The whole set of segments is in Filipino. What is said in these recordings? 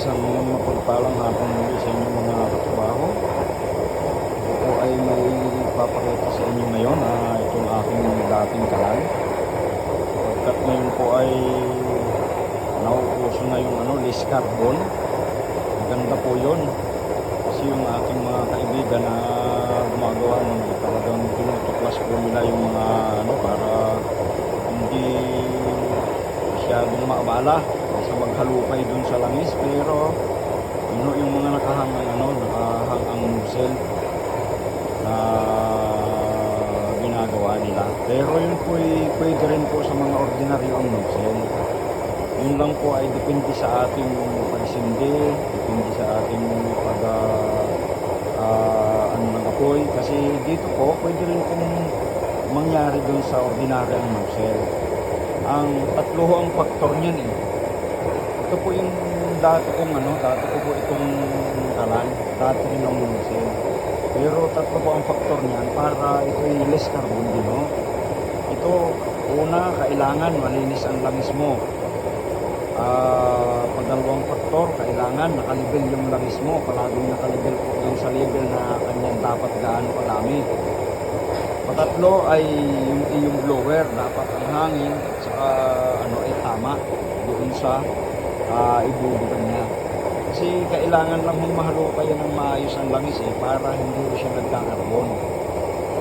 Isang mapagpalang hapon muli sa inyo mga katrabaho. Ito po ay may papakita sa inyo ngayon itong aking dating kalan. Pagkat ngayon po ay nauuso na yung list carbon. Maganda po yun. Kasi yung ating mga kaibigan na gumagawa nun ay talagang tinutuklas po nila yung mga para hindi masyadong maabala sa maghalukay dun sa langis, pero yung mga nakahangang nakahang nozzle na ginagawa nila. Pero yun po ay pwede rin po sa mga ordinaryo ang nozzle. Yun lang po ay depende sa ating pagsindi, depende sa ating ng apoy. Kasi dito po pwede rin pong mangyari dun sa ordinary ang nozzle. Ang tatlo ang faktor niyan eh. Ito po yung dati ko po itong kalan, dati rin ang nozzle. Pero tatlo po ang faktor niyan para ito ay less carbon din, no? Ito, una, kailangan malinis ang langis mo. Pagdalawang faktor, kailangan nakalibel yung langis mo. Palaging nakalibel po yung sa level na kanyang dapat gaano kalami. Patatlo ay yung iyong blower, dapat ang hangin at saka ay tama doon sa ibubugan niya. Kasi kailangan lang mong mahalukayan ng maayos ang langis para hindi siya nagkakarbon.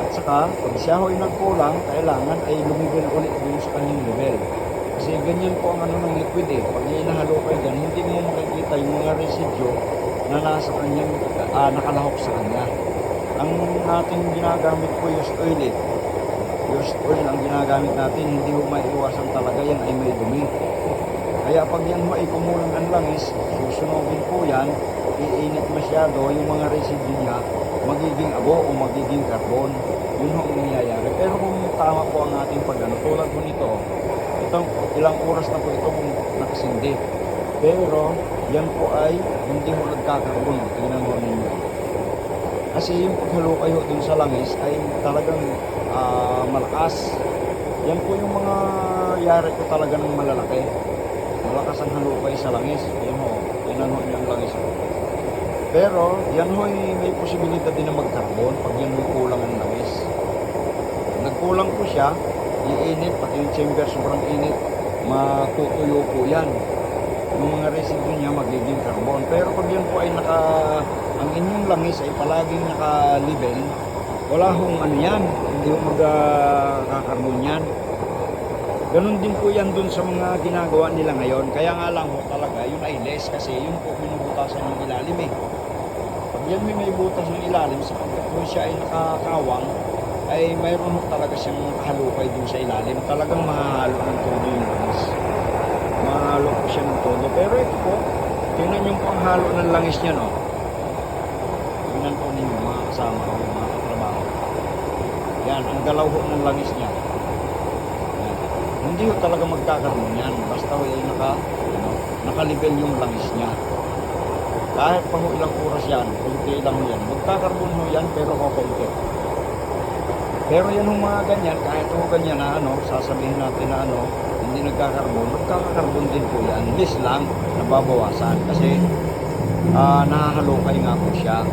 At saka pag siya ho'y nagkulang, kailangan ay lumibel ulit doon sa kanyang level. Kasi ganyan po ang ng liquid Pag inahalukay dyan, hindi mo makikita yung mga residue na nasa kanyang nakalahok sa kanya. Ang ating ginagamit po used oil Used oil ang ginagamit natin, hindi mo maiiwasan talaga yan ay may dumi. Kaya pag yan mo ay kumulang ang langis, susunogin po yan, iinit masyado, yung mga residue niya, magiging abo o magiging carbon. Yun ang nangyayari. Pero kung tama po ang ating tulad po nito, itong ilang oras na po itong nakasindi. Pero yan po ay hindi mo nagkakarbon. Tingnan mo ninyo. Kasi yung paghalukay dun sa langis ay talagang malakas. Yan po yung mga yari ko talaga ng malalaki. Malakas ang halukay sa langis. Tingnan mo yung langis. Pero yan may posibilidad din na magkarbon pag yan may kulang ang langis. Nagkulang po siya, iinit, pati yung chamber sobrang init, matutuyo po yan. Yung mga residue niya magiging carbon. Pero pag yan po ay ang inyong langis ay palaging naka-level, wala hong yan, hindi ho magkakarbon yan. Ganon din po yan dun sa mga ginagawa nila ngayon. Kaya nga lang talaga, yun ay less kasi yun po binubutasan ng ilalim Pag yan may butas ng ilalim, sapagkat po siya ay nakakawang, ay mayroon talaga siyang halukay dun sa ilalim. Talagang mahalo ng todo yung langis. Mahalo po siya ng todo. Pero ito po, tingnan yung panghalo ng langis niya, no? Tingnan po ninyo, mga kasama ko, mga katrabaho. Yan, ang galaw ho ng langis niya. Yan. Hindi ho talaga magkakaroon yan. Basta ho ay nakalibel yung langis niya. Kahit pa ho ilang oras yan, kunti lang ho yan. Magkakaroon ho yan, pero kukunti. Pero yan yung mga ganyan, kahit ho ganyan na sasabihin natin na hindi magkakarbon din po yan. Less lang, nababawasan. Kasi nahahalukay nga po siya.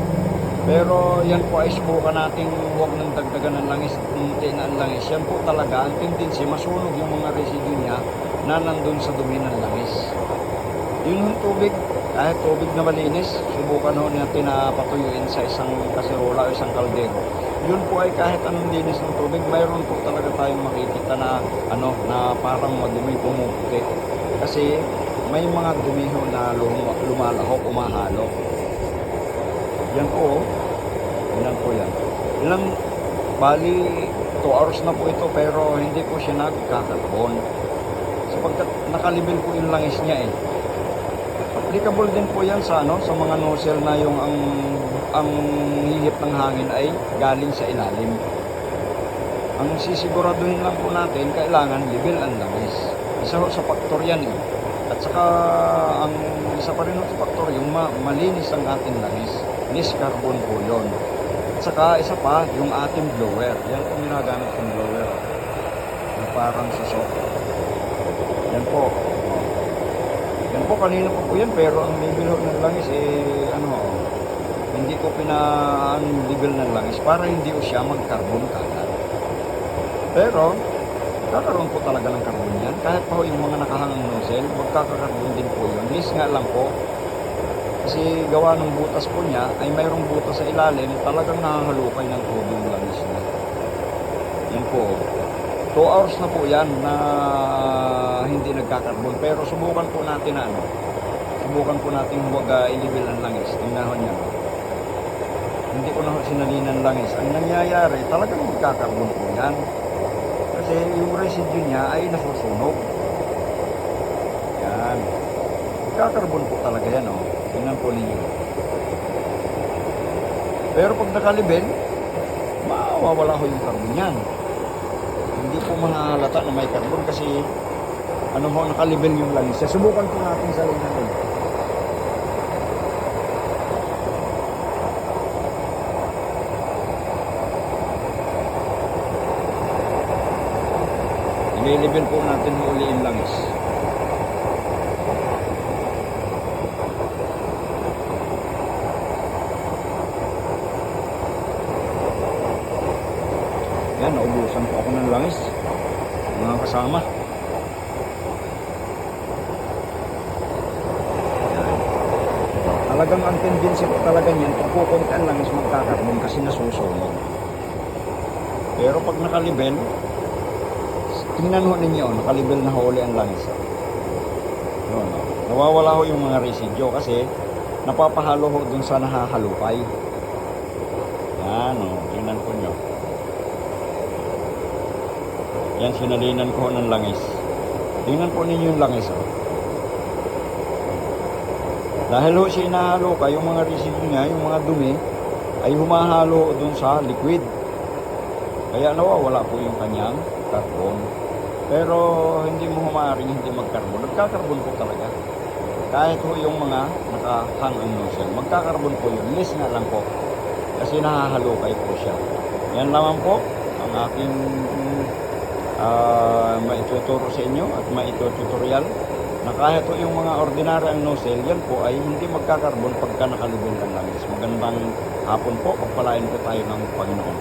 Pero yan po ay subukan natin huwag nang dagdagan ng langis, unti na ang langis. Yan po talaga, ang tendency, masunog yung mga residue niya na nandun sa dumi ng langis. Yun yung tubig, kahit tubig na malinis, subukan ho natin na patuyuin sa isang kaserola o isang kaldero. Yun po ay kahit anong linis ng tubig, mayroon po talaga tayong makikita na na parang madumi, pumuputi. Kasi may mga dumi ho na lumalahok, umahalo. Yan po, yan. Bali, 2 hours na po ito pero hindi po siya nagkakarbon. Sapagkat nakalibel po yung langis niya Applicable din po yan sa sa mga nozzle na yung ang hihip ng hangin ay galing sa ilalim. Ang sisiguraduhin lang po natin, kailangan level ang langis. Isa ho sa faktor yan At saka ang isa pa rin sa faktor yung malinis ang ating langis. Less carbon po yun. At saka isa pa yung ating blower. Yan po ginagamit yung blower. Na parang sasok. Yan po. Yan po, kanina po yan, pero ang level ho ng langis, hindi ko level ng langis para hindi ko siya mag-carbon kagad. Pero, kakaroon po talaga ng carbon yan. Kahit pa ho yung mga nakahangang nozzle, magkakarbon din po yun. Least nga lang po, kasi gawa ng butas po niya, ay mayroong butas sa ilalim, talagang nakahalukay ng tubig yung langis niya. Yan po. 2 hours na po yan na hindi nagkakarbon. Pero subukan po natin subukan po natin huwag i-level ang langis. Tingnan niya. Hindi ko na sinalinan langis. Ang nangyayari, talagang magkakarbon po yan. Kasi yung residue niya ay nasusunog. Yan. Magkakarbon po talaga yan. Tingnan po ninyo. Pero pag nakalibel, mawawala ko yung carbon yan. Hindi po mahalata na may carbon kasi nakalibel yung langis. Subukan po natin sa natin. I-level po natin uli yung langis. Yan, naubusan po ako ng langis. Mga kasama. Yan. Talagang ang tendency po talaga niyan, pag kukunti ang langis magkakarbon kasi nasusunog. Pero pag nakalibel, tingnan ho ninyo, nakalibel na huli ang langis. Yun, nawawala ho yung mga residue kasi napapahalo ho dun sa nahahalukay. Yan, tingnan po nyo. Yan, sinalinan ko ng langis. Tingnan po ninyo yung langis. Dahil ho siya inahalukay, yung mga residue niya, yung mga dumi, ay humahalo dun sa liquid. Kaya nawawala po yung kanyang carbon. Pero hindi mo maaaring hindi magkarbon. Nagkakarbon po talaga. Kahit po yung mga nakahang ang nozzle, magkakarbon po yun. Less na lang po. Kasi nahahalukay po siya. Yan naman po ang aking maituturo sa inyo at maitututorial na kahit po yung mga ordinary ang nozzle, yan po ay hindi magkakarbon pagka nakalibel ang langis. Magandang hapon po. Pagpalain po tayo ng Panginoon.